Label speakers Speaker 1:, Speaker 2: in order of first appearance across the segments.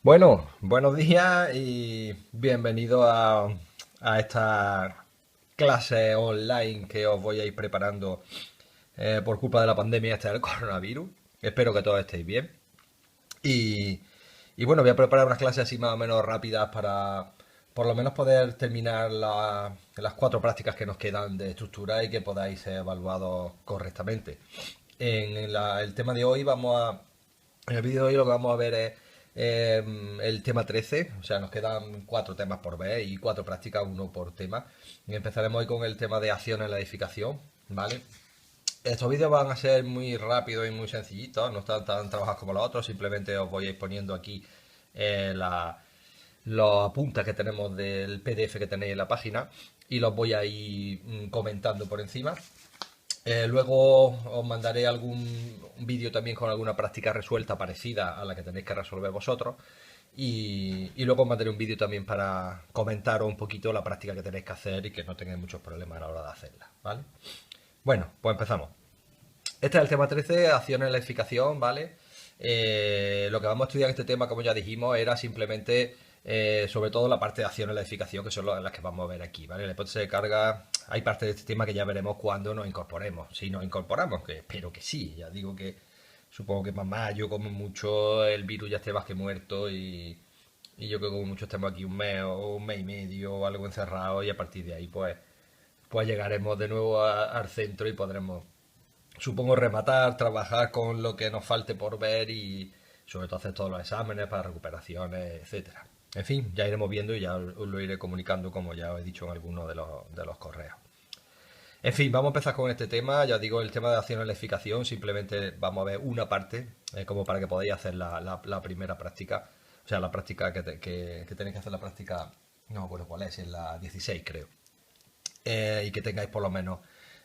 Speaker 1: Bueno, buenos días y bienvenido a esta clase online que os voy a ir preparando por culpa de la pandemia esta del coronavirus. Espero que todos estéis bien. Y, y bueno, voy a preparar unas clases así más o menos rápidas para por lo menos poder terminar las cuatro prácticas que nos quedan de estructura y que podáis ser evaluados correctamente. El tema de hoy en el vídeo de hoy lo que vamos a ver es el tema 13, o sea, nos quedan cuatro temas por ver y cuatro prácticas, uno por tema. Y empezaremos hoy con el tema de acción en la edificación, ¿vale? Estos vídeos van a ser muy rápidos y muy sencillitos, no están tan trabajados como los otros, simplemente os voy a ir poniendo aquí los apuntes que tenemos del PDF que tenéis en la página y los voy a ir comentando por encima. Luego os mandaré algún vídeo también con alguna práctica resuelta parecida a la que tenéis que resolver vosotros. Y luego os mandaré un vídeo también para comentaros un poquito la práctica que tenéis que hacer y que no tengáis muchos problemas a la hora de hacerla, ¿vale? Bueno, pues empezamos. Este es el tema 13, acciones en la edificación, ¿vale? Lo que vamos a estudiar en este tema, como ya dijimos, era simplemente, sobre todo la parte de acciones en la edificación, que son las que vamos a ver aquí, ¿vale? La hipótesis de carga, hay parte de este tema que ya veremos cuando nos incorporemos. Si nos incorporamos, que espero que sí, ya digo que supongo que más yo como mucho el virus ya esté más que muerto y yo que como mucho estemos aquí un mes o un mes y medio o algo encerrado y a partir de ahí pues llegaremos de nuevo al centro y podremos supongo rematar, trabajar con lo que nos falte por ver y sobre todo hacer todos los exámenes para recuperaciones, etcétera. En fin, ya iremos viendo y ya os lo iré comunicando como ya os he dicho en alguno de los correos. En fin, vamos a empezar con este tema. Ya digo, el tema de acción en la edificación. Simplemente vamos a ver una parte, como para que podáis hacer la primera práctica. O sea, la práctica que tenéis que hacer la práctica, no me acuerdo cuál es la 16 creo. Y que tengáis por lo menos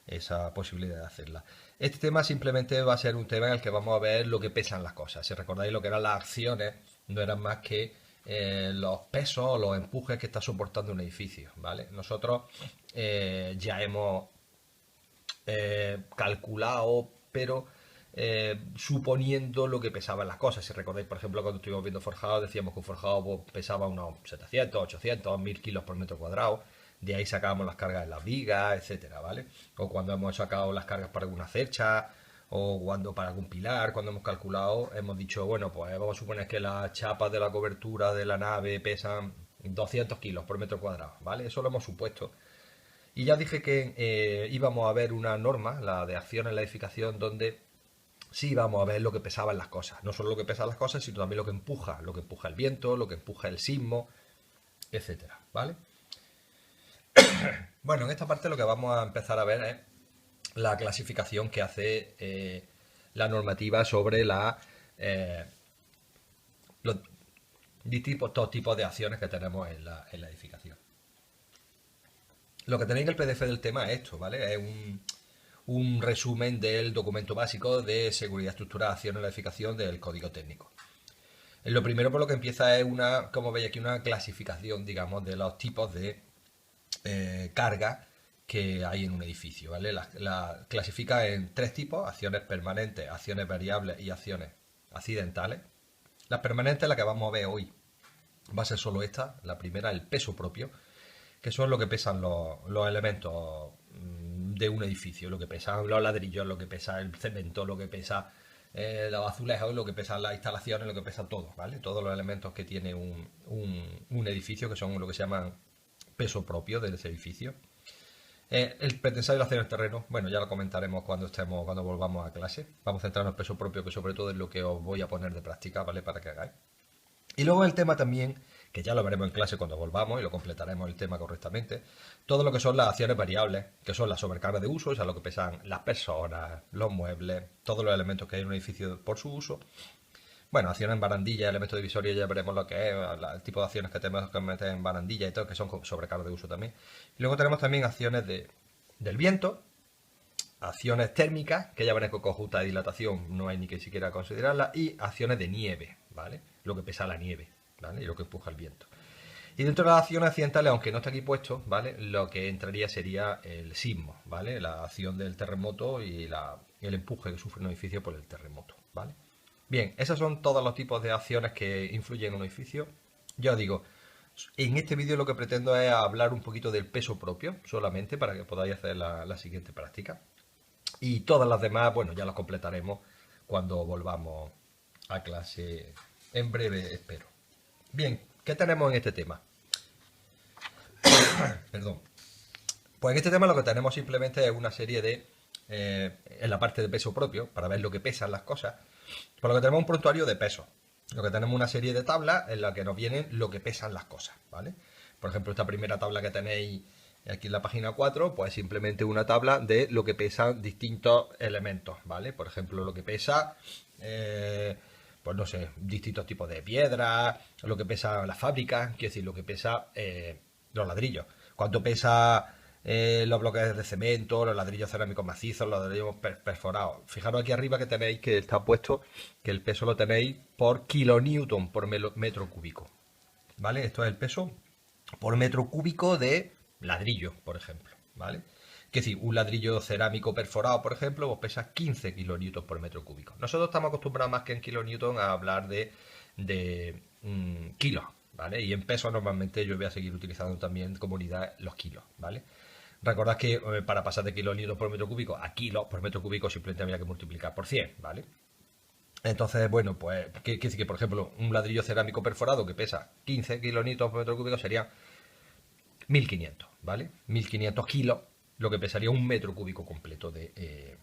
Speaker 1: esa posibilidad de hacerla. Este tema simplemente va a ser un tema en el que vamos a ver lo que pesan las cosas. Si recordáis lo que eran las acciones, no eran más que los pesos o los empujes que está soportando un edificio, ¿vale? Nosotros ya hemos calculado, pero suponiendo lo que pesaban las cosas. Si recordáis, por ejemplo, cuando estuvimos viendo forjado, decíamos que un forjado pues, pesaba unos 700, 800, 1000 kilos por metro cuadrado. De ahí sacábamos las cargas de las vigas, etcétera, ¿vale? O cuando hemos sacado las cargas para alguna cercha, o cuando para algún pilar, cuando hemos calculado, hemos dicho, bueno, pues vamos a suponer que las chapas de la cobertura de la nave pesan 200 kilos por metro cuadrado, ¿vale? Eso lo hemos supuesto. Y ya dije que íbamos a ver una norma, la de acción en la edificación, donde sí íbamos a ver lo que pesaban las cosas. No solo lo que pesan las cosas, sino también lo que empuja el viento, lo que empuja el sismo, etcétera, ¿vale? Bueno, en esta parte lo que vamos a empezar a ver es la clasificación que hace la normativa sobre eh, los distintos tipos de acciones que tenemos en la edificación. Lo que tenéis en el PDF del tema es esto, ¿vale? Es un resumen del documento básico de seguridad estructural, acción en la edificación del código técnico. Lo primero por lo que empieza es como veis aquí, una clasificación, digamos, de los tipos de carga que hay en un edificio, ¿vale? La clasifica en tres tipos: acciones permanentes, acciones variables y acciones accidentales. Las permanentes, la que vamos a ver hoy, va a ser solo esta. La primera, el peso propio, que son lo que pesan los elementos de un edificio, lo que pesan los ladrillos, lo que pesa el cemento, lo que pesa los azulejos, lo que pesan las instalaciones, lo que pesa todo, ¿vale? Todos los elementos que tiene un edificio, que son lo que se llaman peso propio de ese edificio. El pretensario de hacer el terreno, bueno, ya lo comentaremos cuando volvamos a clase. Vamos a centrarnos en el peso propio, que sobre todo es lo que os voy a poner de práctica, ¿vale? Para que hagáis. Y luego el tema también, que ya lo veremos en clase cuando volvamos y lo completaremos el tema correctamente, todo lo que son las acciones variables, que son las sobrecargas de uso, o sea, lo que pesan las personas, los muebles, todos los elementos que hay en un edificio por su uso. Bueno, acciones en barandilla, elementos divisorios, ya veremos lo que es, el tipo de acciones que tenemos que meter en barandilla y todo, que son sobrecargas de uso también. Y luego tenemos también acciones del viento, acciones térmicas, que ya veremos que con justa de dilatación no hay ni que siquiera considerarlas, y acciones de nieve, ¿vale? Lo que pesa la nieve, ¿vale? Y lo que empuja el viento. Y dentro de las acciones accidentales, aunque no está aquí puesto, ¿vale? Lo que entraría sería el sismo, ¿vale? La acción del terremoto y el empuje que sufre un edificio por el terremoto, ¿vale? Bien, esos son todos los tipos de acciones que influyen en un edificio. Ya os digo, en este vídeo lo que pretendo es hablar un poquito del peso propio, solamente para que podáis hacer la siguiente práctica. Y todas las demás, bueno, ya las completaremos cuando volvamos a clase en breve, espero. Bien, ¿qué tenemos en este tema? Perdón. Pues en este tema lo que tenemos simplemente es una serie de, en la parte de peso propio, para ver lo que pesan las cosas, por lo que tenemos un prontuario de peso. Lo que tenemos una serie de tablas en la que nos vienen lo que pesan las cosas, ¿vale? Por ejemplo, esta primera tabla que tenéis aquí en la página 4, pues simplemente una tabla de lo que pesan distintos elementos, ¿vale? Por ejemplo, lo que pesa, pues no sé, distintos tipos de piedras, lo que pesa la fábrica, quiero decir, lo que pesa los ladrillos. ¿Cuánto pesa los bloques de cemento, los ladrillos cerámicos macizos, los ladrillos perforados? Fijaros aquí arriba que tenéis que está puesto que el peso lo tenéis por kilonewton por metro cúbico, ¿vale? Esto es el peso por metro cúbico de ladrillo, por ejemplo, ¿vale? Es decir, un ladrillo cerámico perforado, por ejemplo, pues pesa 15 kilonewtons por metro cúbico. Nosotros estamos acostumbrados más que en kilonewton a hablar de kilos, ¿vale? Y en pesos normalmente yo voy a seguir utilizando también como unidad los kilos, ¿vale? Recordad que para pasar de kilonewtons por metro cúbico a kilos por metro cúbico simplemente había que multiplicar por 100, ¿vale? Entonces, bueno, pues, ¿qué quiere decir? Que, por ejemplo, un ladrillo cerámico perforado que pesa 15 kilonewtons por metro cúbico sería 1500, ¿vale? 1500 kilos, lo que pesaría un metro cúbico completo de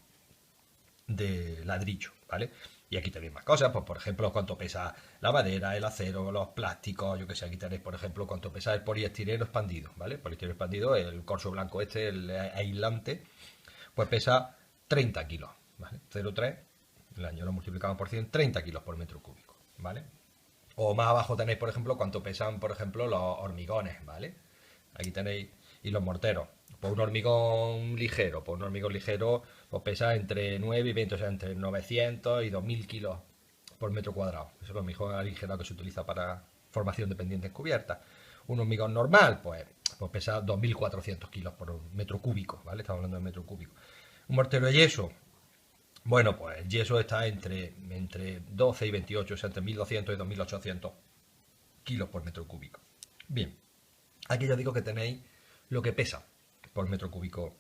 Speaker 1: ladrillo, ¿vale? Y aquí tenéis más cosas, pues por ejemplo, cuánto pesa la madera, el acero, los plásticos, yo que sé, aquí tenéis, por ejemplo, cuánto pesa el poliestireno expandido, ¿vale? El poliestireno expandido, el corcho blanco este, el aislante, pues pesa 30 kilos, ¿vale? 0,3, el año lo multiplicamos por 100, 30 kilos por metro cúbico, ¿vale? O más abajo tenéis, por ejemplo, cuánto pesan, por ejemplo, los hormigones, ¿vale? Aquí tenéis, y los morteros. Pues un hormigón ligero, pues pesa entre 9 y 20, o sea, entre 900 y 2000 kilos por metro cuadrado. Eso es el hormigón aligerado que se utiliza para formación de pendientes cubiertas. Un hormigón normal, pues pesa 2400 kilos por metro cúbico, ¿vale? Estamos hablando de metro cúbico. Un mortero de yeso, bueno, pues el yeso está entre 12 y 28, o sea, entre 1200 y 2800 kilos por metro cúbico. Bien, aquí ya digo que tenéis lo que pesa por metro cúbico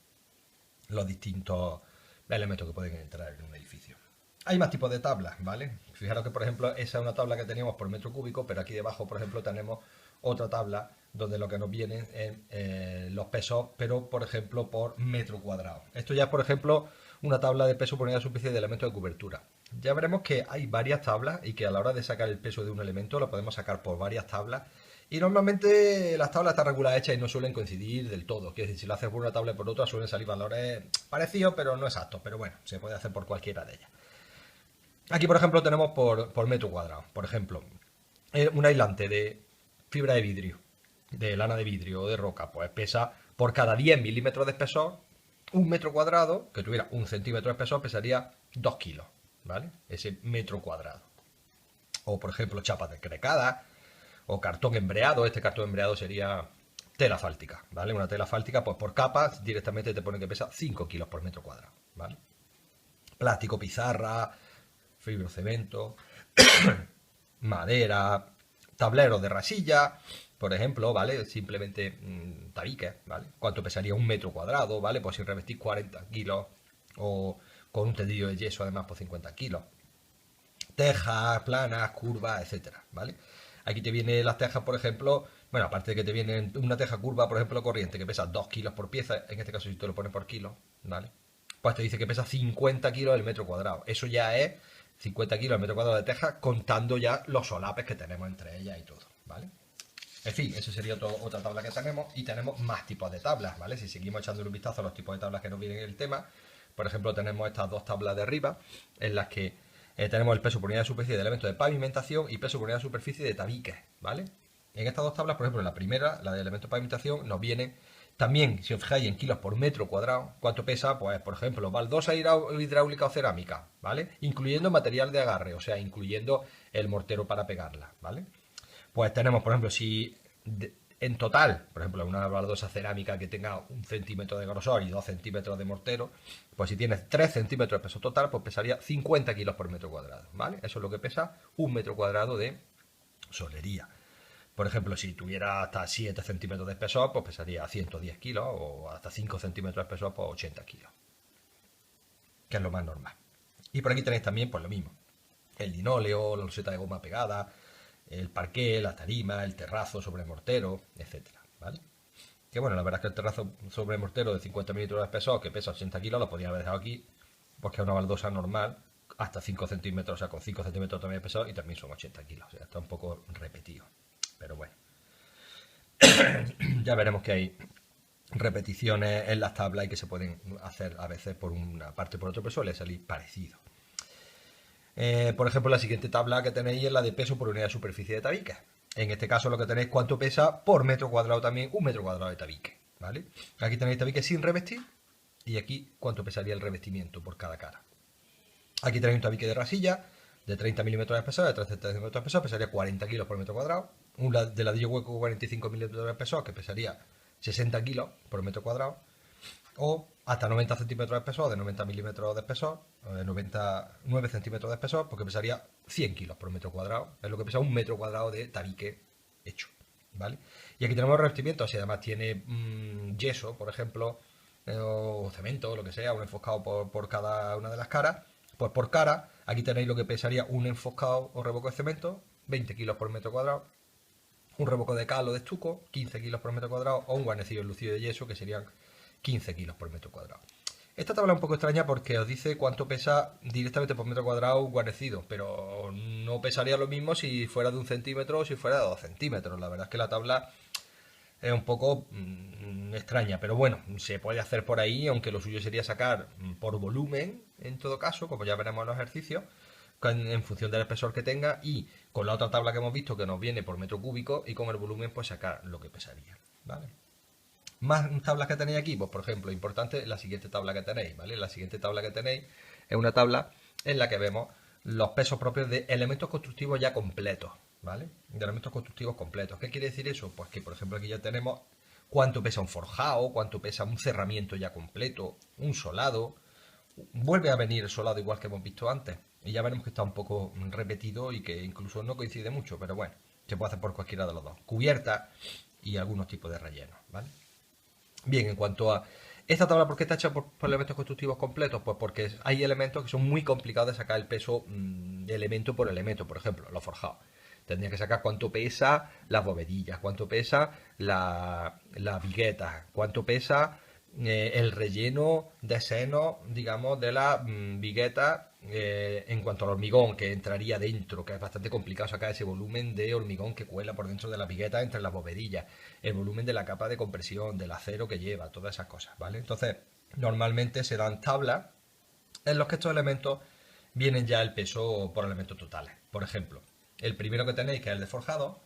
Speaker 1: los distintos elementos que pueden entrar en un edificio. Hay más tipos de tablas, ¿vale? Fijaros que, por ejemplo, esa es una tabla que teníamos por metro cúbico, pero aquí debajo, por ejemplo, tenemos otra tabla donde lo que nos vienen es los pesos, pero, por ejemplo, por metro cuadrado. Esto ya es, por ejemplo, una tabla de peso por unidad de superficie de elementos de cobertura. Ya veremos que hay varias tablas y que a la hora de sacar el peso de un elemento lo podemos sacar por varias tablas. Y normalmente las tablas están reguladas hechas y no suelen coincidir del todo. Quiero decir, si lo haces por una tabla y por otra suelen salir valores parecidos, pero no exactos. Pero bueno, se puede hacer por cualquiera de ellas. Aquí, por ejemplo, tenemos por metro cuadrado. Por ejemplo, un aislante de fibra de vidrio, de lana de vidrio o de roca, pues pesa por cada 10 milímetros de espesor, un metro cuadrado, que tuviera un centímetro de espesor, pesaría 2 kilos, ¿vale? Ese metro cuadrado. O, por ejemplo, chapas de crecada, o cartón embreado. Este cartón embreado sería tela fáltica, ¿vale? Una tela fáltica, pues por capas directamente te pone que pesa 5 kilos por metro cuadrado, ¿vale? Plástico, pizarra, fibrocemento, madera, tableros de rasilla, por ejemplo, ¿vale? Simplemente tabiques, ¿vale? ¿Cuánto pesaría un metro cuadrado, ¿vale? Pues si revestís 40 kilos o con un tendido de yeso además por 50 kilos. Tejas, planas, curvas, etcétera, ¿vale? Aquí te vienen las tejas, por ejemplo, bueno, aparte de que te viene una teja curva, por ejemplo, corriente, que pesa 2 kilos por pieza, en este caso si te lo pones por kilo, ¿vale? Pues te dice que pesa 50 kilos el metro cuadrado. Eso ya es 50 kilos el metro cuadrado de teja, contando ya los solapes que tenemos entre ellas y todo, ¿vale? En fin, eso sería otra tabla que tenemos, y tenemos más tipos de tablas, ¿vale? Si seguimos echando un vistazo a los tipos de tablas que nos vienen en el tema, por ejemplo, tenemos estas dos tablas de arriba, en las que tenemos el peso por unidad de superficie de elementos de pavimentación y peso por unidad de superficie de tabiques, ¿vale? En estas dos tablas, por ejemplo, en la primera, la de elementos de pavimentación, nos viene también, si os fijáis, en kilos por metro cuadrado. ¿Cuánto pesa? Pues, por ejemplo, baldosa hidráulica o cerámica, ¿vale? Incluyendo material de agarre, o sea, incluyendo el mortero para pegarla, ¿vale? Pues tenemos, por ejemplo, si en total, por ejemplo, una baldosa cerámica que tenga 1 centímetro de grosor y 2 centímetros de mortero, pues si tienes 3 centímetros de peso total, pues pesaría 50 kilos por metro cuadrado, ¿vale? Eso es lo que pesa un metro cuadrado de solería. Por ejemplo, si tuviera hasta 7 centímetros de espesor, pues pesaría 110 kilos, o hasta 5 centímetros de espesor, pues 80 kilos, que es lo más normal. Y por aquí tenéis también, pues lo mismo, el linóleo, la loseta de goma pegada, el parqué, la tarima, el terrazo sobre mortero, etcétera, ¿vale? Que bueno, la verdad es que el terrazo sobre mortero de 50 milímetros de espesor, que pesa 80 kilos, lo podría haber dejado aquí, porque es una baldosa normal, hasta 5 centímetros, o sea, con 5 centímetros también de espesor, y también son 80 kilos, o sea, está un poco repetido. Pero bueno, ya veremos que hay repeticiones en las tablas y que se pueden hacer a veces por una parte o por otra, pero suele salir parecido. Por ejemplo, la siguiente tabla que tenéis es la de peso por unidad de superficie de tabique. En este caso lo que tenéis cuánto pesa por metro cuadrado también un metro cuadrado de tabique, ¿vale? Aquí tenéis tabique sin revestir y aquí cuánto pesaría el revestimiento por cada cara. Aquí tenéis un tabique de rasilla de 30 milímetros de espesor, de 13 centímetros de espesor, pesaría 40 kilos por metro cuadrado. Un de ladrillo hueco 45 milímetros de espesor, que pesaría 60 kilos por metro cuadrado. O hasta 90 centímetros de espesor, de 90 milímetros de espesor, o de 99 centímetros de espesor, porque pesaría 100 kilos por metro cuadrado. Es lo que pesa un metro cuadrado de tabique hecho, ¿vale? Y aquí tenemos revestimientos, y además tiene yeso, por ejemplo, o cemento, o lo que sea, un enfoscado por cada una de las caras. Pues por cara, aquí tenéis lo que pesaría un enfoscado o revoco de cemento, 20 kilos por metro cuadrado. Un revoco de cal o de estuco, 15 kilos por metro cuadrado, o un guarnecido enlucido de yeso, que serían 15 kilos por metro cuadrado. Esta tabla es un poco extraña porque os dice cuánto pesa directamente por metro cuadrado un guarnecido, pero no pesaría lo mismo si fuera de 1 centímetro o si fuera de 2 centímetros. La verdad es que la tabla es un poco extraña, pero bueno, se puede hacer por ahí, aunque lo suyo sería sacar por volumen, en todo caso, como ya veremos en los ejercicios, en función del espesor que tenga, y con la otra tabla que hemos visto que nos viene por metro cúbico, y con el volumen pues sacar lo que pesaría, ¿vale? Más tablas que tenéis aquí, pues por ejemplo, importante la siguiente tabla que tenéis, ¿vale? La siguiente tabla que tenéis es una tabla en la que vemos los pesos propios de elementos constructivos ya completos, ¿vale? De elementos constructivos completos. ¿Qué quiere decir eso? Pues que por ejemplo aquí ya tenemos cuánto pesa un forjado, cuánto pesa un cerramiento ya completo, un solado. Vuelve a venir el solado igual que hemos visto antes. Y ya veremos que está un poco repetido y que incluso no coincide mucho, pero bueno, se puede hacer por cualquiera de los dos. Cubierta y algunos tipos de relleno, ¿vale? Bien, en cuanto a esta tabla, ¿por qué está hecha por elementos constructivos completos? Pues porque hay elementos que son muy complicados de sacar el peso de elemento por elemento. Por ejemplo, los forjados. Tendría que sacar cuánto pesa las bovedillas, cuánto pesa la vigueta, cuánto pesa el relleno de seno, digamos, de la vigueta en cuanto al hormigón que entraría dentro, que es bastante complicado sacar ese volumen de hormigón que cuela por dentro de la vigueta entre las bovedillas, el volumen de la capa de compresión, del acero que lleva, todas esas cosas, ¿vale? Entonces, normalmente se dan tablas en los que estos elementos vienen ya el peso por elementos totales. Por ejemplo, el primero que tenéis, que es el de forjado,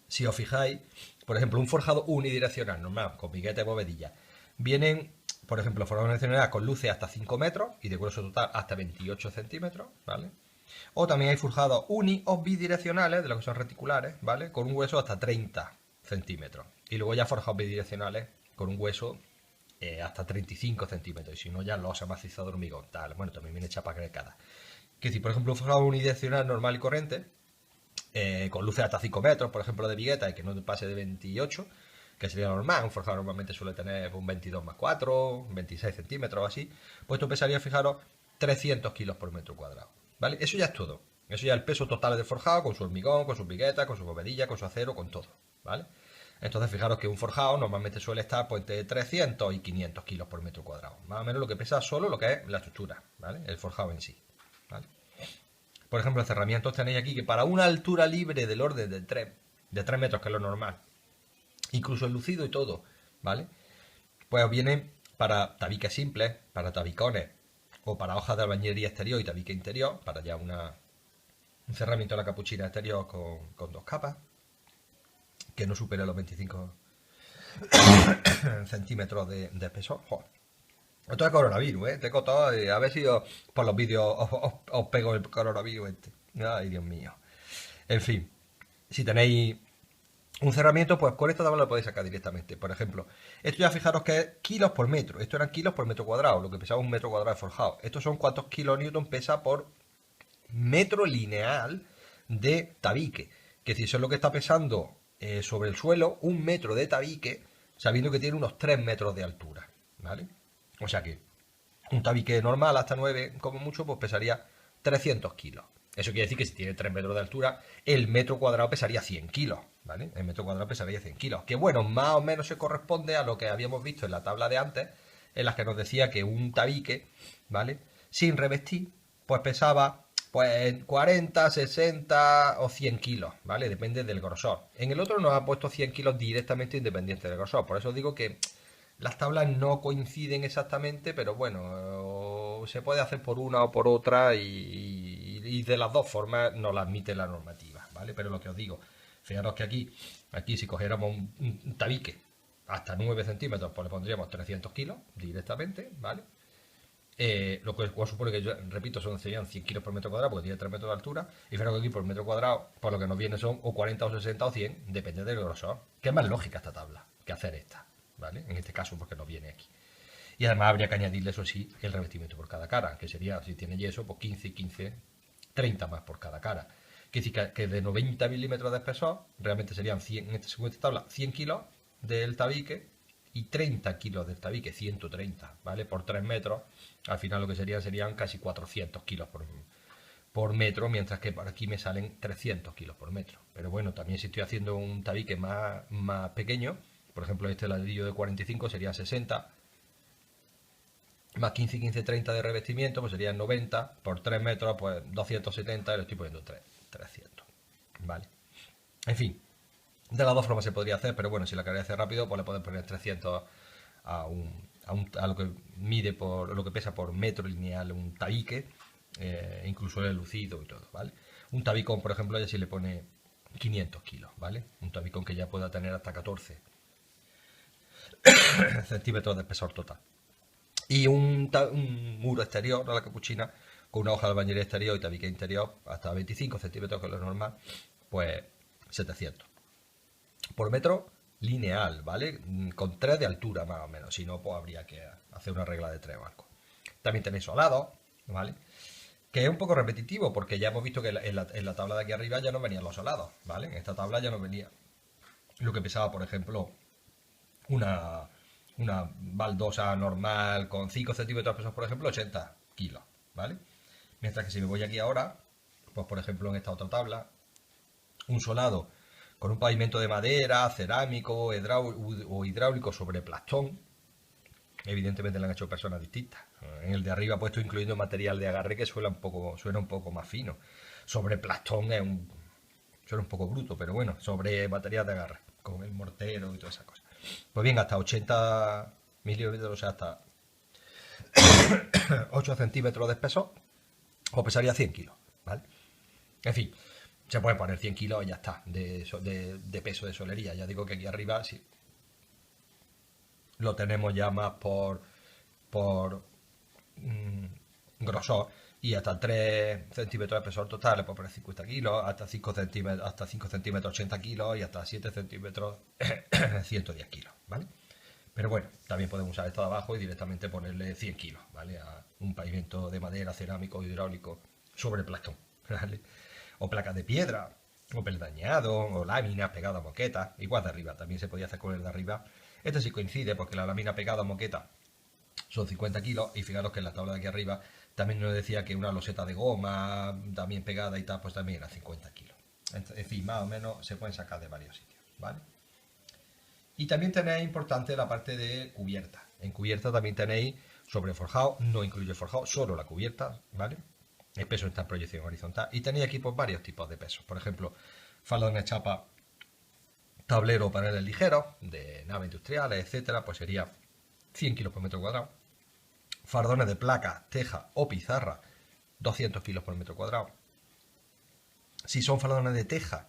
Speaker 1: si os fijáis, por ejemplo, un forjado unidireccional normal, con vigueta y bovedilla, vienen, por ejemplo, forjado unidireccional con luces hasta 5 metros y de grueso total hasta 28 centímetros, ¿vale? O también hay forjados uni o bidireccionales, de los que son reticulares, ¿vale? Con un hueso hasta 30 centímetros. Y luego ya forjados bidireccionales con un hueso hasta 35 centímetros. Y si no, ya losa maciza de hormigón, tal. Bueno, también viene chapa grecada. Que si, por ejemplo, un forjado unidireccional normal y corriente, con luces hasta 5 metros, por ejemplo, de vigueta, y que no pase de 28, que sería normal. Un forjado normalmente suele tener un 22 más 4, 26 centímetros o así. Pues esto pesaría, fijaros, 300 kilos por metro cuadrado, ¿vale? Eso ya es todo. Eso ya es el peso total del forjado, con su hormigón, con su vigueta, con su bovedilla, con su acero, con todo, ¿vale? Entonces, fijaros que un forjado normalmente suele estar pues, entre 300 y 500 kilos por metro cuadrado. Más o menos lo que pesa solo lo que es la estructura, ¿vale? El forjado en sí, ¿vale? Por ejemplo, el cerramiento tenéis aquí que para una altura libre del orden de 3 metros, que es lo normal, incluso el lucido y todo, ¿vale? Pues vienen para tabiques simples, para tabicones o para hojas de albañilería exterior y tabique interior, para ya un cerramiento de la capuchina exterior con 2 capas, que no supere los 25 centímetros de espesor. Joder. Esto es coronavirus, ¿eh? Tengo todo, a ver si por los vídeos os pego el coronavirus este. Ay, Dios mío. En fin, si tenéis Un cerramiento, pues con esta tabla lo podéis sacar directamente. Por ejemplo, esto ya fijaros que es kilos por metro. Esto eran kilos por metro cuadrado, lo que pesaba un metro cuadrado de forjado. Estos son cuántos kilonewton pesa por metro lineal de tabique. Que si eso es lo que está pesando sobre el suelo, un metro de tabique, sabiendo que tiene unos 3 metros de altura. ¿Vale? O sea que un tabique normal, hasta 9 como mucho, pues pesaría 300 kilos. Eso quiere decir que si tiene 3 metros de altura, el metro cuadrado pesaría 100 kilos, ¿vale? El metro cuadrado pesaría 100 kilos. Que bueno, más o menos se corresponde a lo que habíamos visto en la tabla de antes, en la que nos decía que un tabique, ¿vale? Sin revestir, pues pesaba pues 40, 60 o 100 kilos, ¿vale? Depende del grosor. En el otro nos ha puesto 100 kilos directamente independiente del grosor. Por eso digo que las tablas no coinciden exactamente, pero bueno, se puede hacer por una o por otra y de las dos formas nos la admite la normativa, ¿vale? Pero lo que os digo, fijaros que aquí si cogiéramos un tabique hasta 9 centímetros, pues le pondríamos 300 kilos directamente, ¿vale? Lo que supone que yo, repito, serían 100 kilos por metro cuadrado, porque tiene 3 metros de altura, y fijaros que aquí por metro cuadrado, por lo que nos viene son o 40 o 60 o 100, depende del grosor, que es más lógica esta tabla que hacer esta. ¿Vale? En este caso porque no viene aquí. Y además habría que añadirle, eso sí, el revestimiento por cada cara, que sería, si tiene yeso, pues 15, 15, 30 más por cada cara. Que decir que de 90 milímetros de espesor, realmente serían 100, según esta tabla, 100 kilos del tabique y 30 kilos del tabique, 130, ¿vale? Por 3 metros, al final lo que serían casi 400 kilos por metro, mientras que por aquí me salen 300 kilos por metro. Pero bueno, también si estoy haciendo un tabique más pequeño, por ejemplo, este ladrillo de 45 sería 60, más 15, 15, 30 de revestimiento, pues serían 90, por 3 metros, pues 270, y lo estoy poniendo 300. ¿Vale? En fin, de las dos formas se podría hacer, pero bueno, si la queréis hacer rápido, pues le podéis poner 300 a lo que mide por lo que pesa por metro lineal un tabique, incluso el lucido y todo, ¿vale? Un tabicón, por ejemplo, ya si le pone 500 kilos, ¿vale? Un tabicón que ya pueda tener hasta 14 centímetros de espesor total. Y un muro exterior a la capuchina con una hoja de albañilería exterior y tabique interior hasta 25 centímetros, que es lo normal, pues 700 por metro lineal, ¿vale? Con 3 de altura más o menos, si no, pues habría que hacer una regla de 3 bancos. También tenéis solado, ¿vale? Que es un poco repetitivo porque ya hemos visto que en la tabla de aquí arriba ya no venían los solados, ¿vale? En esta tabla ya no venía lo que pesaba, por ejemplo, una, una baldosa normal con 5 centímetros de peso, por ejemplo, 80 kilos, ¿vale? Mientras que si me voy aquí ahora, pues por ejemplo en esta otra tabla, un solado con un pavimento de madera, cerámico o hidráulico sobre plastón, evidentemente lo han hecho personas distintas. En el de arriba he puesto incluyendo material de agarre que suena un poco más fino. Sobre plastón suena un poco bruto, pero bueno, sobre material de agarre, con el mortero y todas esas cosas. Pues bien, hasta 80 milímetros, o sea, hasta 8 centímetros de espesor, o pesaría 100 kilos, ¿vale? En fin, se puede poner 100 kilos y ya está, de peso de solería. Ya digo que aquí arriba sí lo tenemos ya más por grosor, y hasta 3 centímetros de espesor total le puedo poner 50 kilos, hasta 5 centímetros 80 kilos y hasta 7 centímetros 110 kilos, ¿vale? Pero bueno, también podemos usar esto de abajo y directamente ponerle 100 kilos, ¿vale? A un pavimento de madera, cerámico, hidráulico sobre plastón, ¿vale? O placas de piedra, o peldañado, o láminas pegadas a moqueta, igual de arriba, también se podía hacer con el de arriba. Este sí coincide porque la lámina pegada a moqueta son 50 kilos, y fijaros que en la tabla de aquí arriba también nos decía que una loseta de goma también pegada y tal, pues también era 50 kilos. En fin, más o menos se pueden sacar de varios sitios, ¿vale? Y también tenéis importante la parte de cubierta. En cubierta también tenéis sobre forjado, no incluye forjado, solo la cubierta, ¿vale? El peso está en proyección horizontal. Y tenéis aquí pues varios tipos de pesos. Por ejemplo, faldones chapa, tablero, paneles ligeros, de naves industriales, etcétera, pues sería 100 kilos por metro cuadrado. Fardones de placa, teja o pizarra, 200 kilos por metro cuadrado. Si son fardones de teja,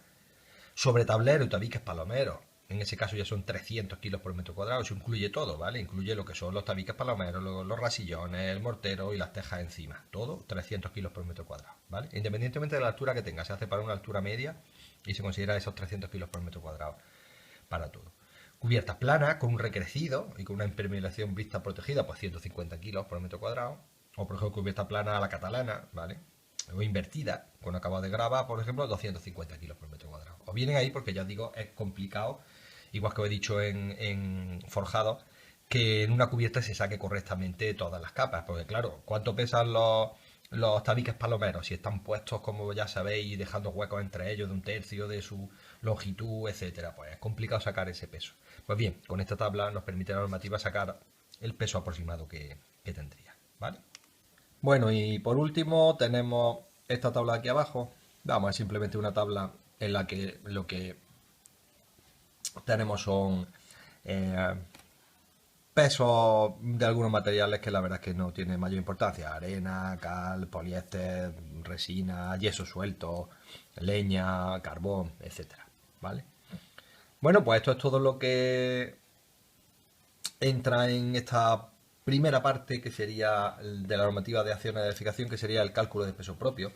Speaker 1: sobre tablero y tabiques palomeros, en ese caso ya son 300 kilos por metro cuadrado. Eso incluye todo, ¿vale? Incluye lo que son los tabiques palomeros, los rasillones, el mortero y las tejas encima. Todo 300 kilos por metro cuadrado, ¿vale? Independientemente de la altura que tenga, se hace para una altura media y se considera esos 300 kilos por metro cuadrado. para todo. Cubiertas planas con un recrecido y con una impermeabilización vista protegida, pues 150 kilos por metro cuadrado. O por ejemplo cubierta plana a la catalana, ¿vale? O invertida, con acabado de grava, por ejemplo, 250 kilos por metro cuadrado. Os vienen ahí porque ya os digo, es complicado, igual que os he dicho en forjado, que en una cubierta se saque correctamente todas las capas. Porque claro, ¿cuánto pesan los tabiques palomeros? Si están puestos, como ya sabéis, dejando huecos entre ellos de un tercio de su longitud, etcétera. Pues es complicado sacar ese peso. Pues bien, con esta tabla nos permite la normativa sacar el peso aproximado que tendría, ¿vale? Bueno, y por último tenemos esta tabla de aquí abajo. Vamos, es simplemente una tabla en la que lo que tenemos son eh, pesos de algunos materiales que la verdad es que no tiene mayor importancia. Arena, cal, poliéster, resina, yeso suelto, leña, carbón, etcétera, ¿vale? Bueno, pues esto es todo lo que entra en esta primera parte que sería de la normativa de acciones de edificación, que sería el cálculo de peso propio.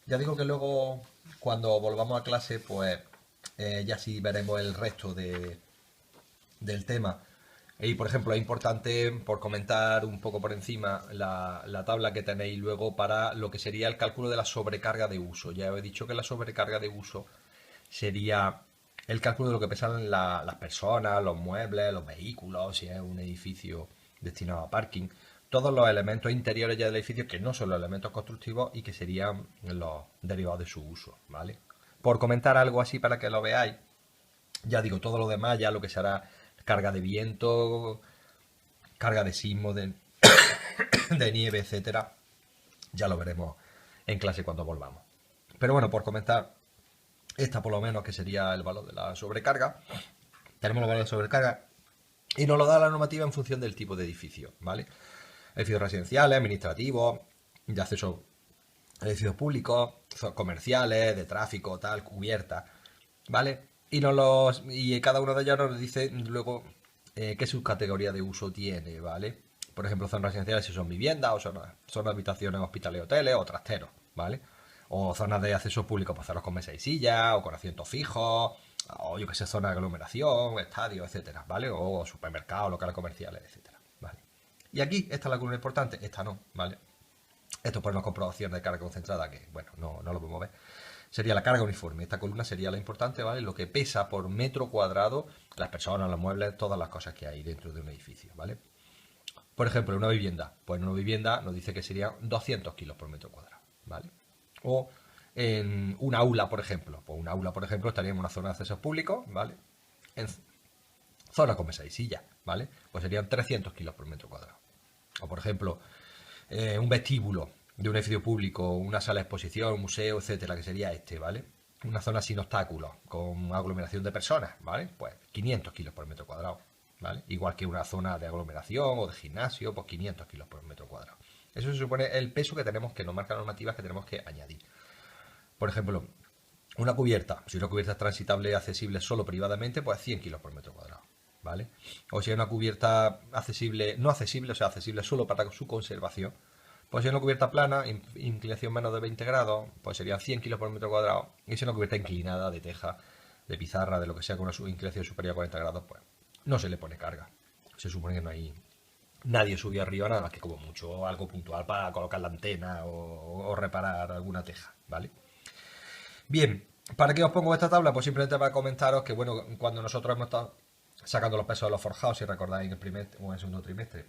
Speaker 1: Ya digo que luego, cuando volvamos a clase, pues ya sí veremos el resto del tema. Y por ejemplo, es importante, por comentar un poco por encima, la tabla que tenéis luego para lo que sería el cálculo de la sobrecarga de uso. Ya os he dicho que la sobrecarga de uso sería el cálculo de lo que pesan las personas, los muebles, los vehículos, si es un edificio destinado a parking, todos los elementos interiores ya del edificio que no son los elementos constructivos y que serían los derivados de su uso, ¿vale? Por comentar algo así para que lo veáis, ya digo, todo lo demás, ya lo que será carga de viento, carga de sismo, de nieve, etcétera, ya lo veremos en clase cuando volvamos. Pero bueno, por comentar esta por lo menos que sería el valor de la sobrecarga. Tenemos el valor de sobrecarga y nos lo da la normativa en función del tipo de edificio, ¿vale? Edificios residenciales, administrativos, de acceso a edificios públicos, comerciales, de tráfico, tal, cubierta, ¿vale? Y cada uno de ellos nos dice luego qué subcategoría de uso tiene, ¿vale? Por ejemplo, zonas residenciales si son viviendas o son habitaciones, hospitales, hoteles o trasteros, ¿vale? O zonas de acceso público, pues zonas con mesa y silla, o con asientos fijos, o yo que sé, zonas de aglomeración, estadios, etcétera, ¿vale? O supermercados, locales comerciales, etcétera, ¿vale? Y aquí, esta es la columna importante, esta no, ¿vale? Esto por una comprobación de carga concentrada que, bueno, no lo podemos ver. Sería la carga uniforme. Esta columna sería la importante, ¿vale? Lo que pesa por metro cuadrado las personas, los muebles, todas las cosas que hay dentro de un edificio, ¿vale? Por ejemplo, una vivienda. Pues en una vivienda nos dice que serían 200 kilos por metro cuadrado, ¿vale? O en un aula, por ejemplo. Pues un aula, por ejemplo, estaría en una zona de accesos públicos, ¿vale? En zona con mesa y silla, ¿vale? Pues serían 300 kilos por metro cuadrado. O por ejemplo, un vestíbulo de un edificio público, una sala de exposición, un museo, etcétera, que sería este, ¿vale? Una zona sin obstáculos, con aglomeración de personas, ¿vale? Pues 500 kilos por metro cuadrado, ¿vale? Igual que una zona de aglomeración o de gimnasio, pues 500 kilos por metro cuadrado. Eso se supone el peso que tenemos, que nos marca normativas que tenemos que añadir. Por ejemplo, una cubierta, si una cubierta es transitable y accesible solo privadamente, pues 100 kilos por metro cuadrado, ¿vale? O si hay una cubierta accesible, no accesible, o sea, accesible solo para su conservación, pues si es una cubierta plana, inclinación menos de 20 grados, pues serían 100 kilos por metro cuadrado. Y si es una cubierta inclinada, de teja, de pizarra, de lo que sea, con una inclinación superior a 40 grados, pues no se le pone carga. Se supone que no hay nadie subió arriba, nada más que como mucho algo puntual para colocar la antena o reparar alguna teja, ¿vale? Bien, ¿para qué os pongo esta tabla? Pues simplemente para comentaros que, bueno, cuando nosotros hemos estado sacando los pesos de los forjados, si recordáis en el primer o en el segundo trimestre,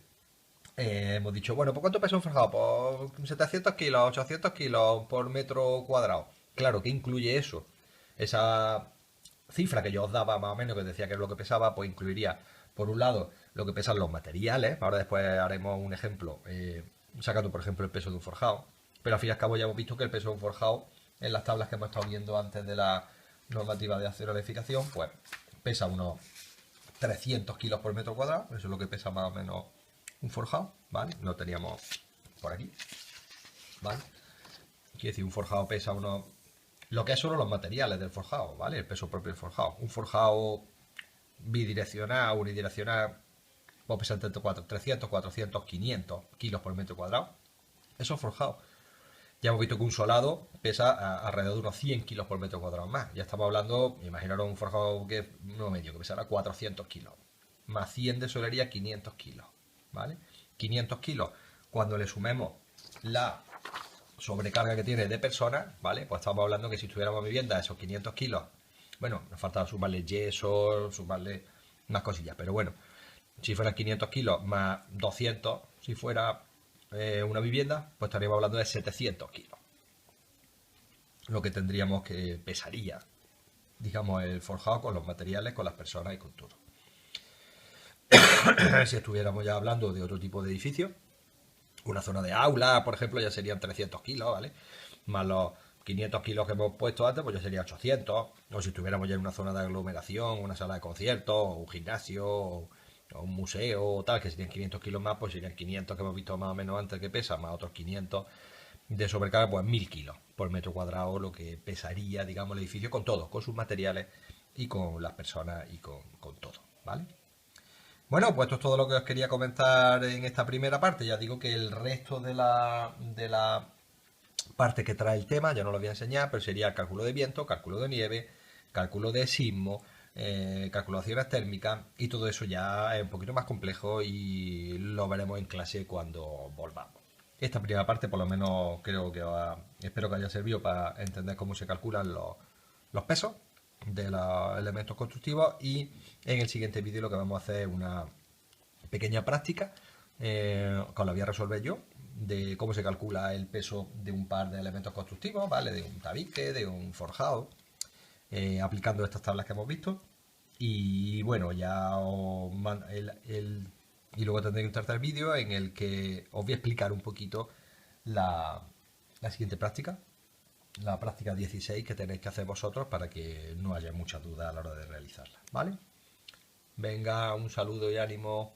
Speaker 1: hemos dicho, bueno, ¿por cuánto pesa un forjado? Por 700 kilos, 800 kilos por metro cuadrado. Claro, ¿qué incluye eso? Esa cifra que yo os daba más o menos, que os decía que es lo que pesaba, pues incluiría, por un lado, lo que pesan los materiales. Ahora después haremos un ejemplo, sacando, por ejemplo, el peso de un forjado. Pero al fin y al cabo ya hemos visto que el peso de un forjado, en las tablas que hemos estado viendo antes de la normativa de acero de edificación, pues pesa unos 300 kilos por metro cuadrado. Eso es lo que pesa más o menos un forjado, ¿vale? Lo teníamos por aquí, ¿vale? Quiere decir, un forjado pesa unos... Lo que es solo los materiales del forjado, ¿vale? El peso propio del forjado. Un forjado bidireccional, unidireccional, puede pesar entre 300, 400, 500 kilos por metro cuadrado. Eso es forjado. ya hemos visto que un solado pesa alrededor de unos 100 kilos por metro cuadrado más. Ya estamos hablando, imaginaros un forjado que no medio, que pesará 400 kilos. Más 100 de solería, 500 kilos. ¿Vale? 500 kilos. Cuando le sumemos la sobrecarga que tiene de personas, ¿vale? Pues estamos hablando que si estuviéramos vivienda esos 500 kilos, bueno, nos falta sumarle yeso, sumarle más cosillas, pero bueno, si fueran 500 kilos más 200, si fuera una vivienda, pues estaríamos hablando de 700 kilos. Lo que tendríamos que pesaría, digamos, el forjado con los materiales, con las personas y con todo. Si estuviéramos ya hablando de otro tipo de edificio, una zona de aula, por ejemplo, ya serían 300 kilos, ¿vale? Más los 500 kilos que hemos puesto antes, pues ya sería 800. O si estuviéramos ya en una zona de aglomeración, una sala de conciertos, o un gimnasio, o un museo, o tal, que serían 500 kilos más, pues serían 500 que hemos visto más o menos antes que pesa, más otros 500 de sobrecarga, pues 1000 kilos por metro cuadrado, lo que pesaría, digamos, el edificio con todo, con sus materiales y con las personas y con todo, ¿vale? Bueno, pues esto es todo lo que os quería comentar en esta primera parte. Ya digo que el resto de la parte que trae el tema, ya no lo voy a enseñar, pero sería cálculo de viento, cálculo de nieve, cálculo de sismo, calculaciones térmicas y todo eso ya es un poquito más complejo y lo veremos en clase cuando volvamos. Esta primera parte por lo menos creo que espero que haya servido para entender cómo se calculan los pesos de los elementos constructivos y en el siguiente vídeo lo que vamos a hacer es una pequeña práctica que la voy a resolver yo de cómo se calcula el peso de un par de elementos constructivos, ¿vale? De un tabique, de un forjado, aplicando estas tablas que hemos visto. Y bueno, ya y luego tendré que un tercer vídeo en el que os voy a explicar un poquito la siguiente práctica, la práctica 16 que tenéis que hacer vosotros para que no haya mucha duda a la hora de realizarla, ¿vale? Venga, un saludo y ánimo.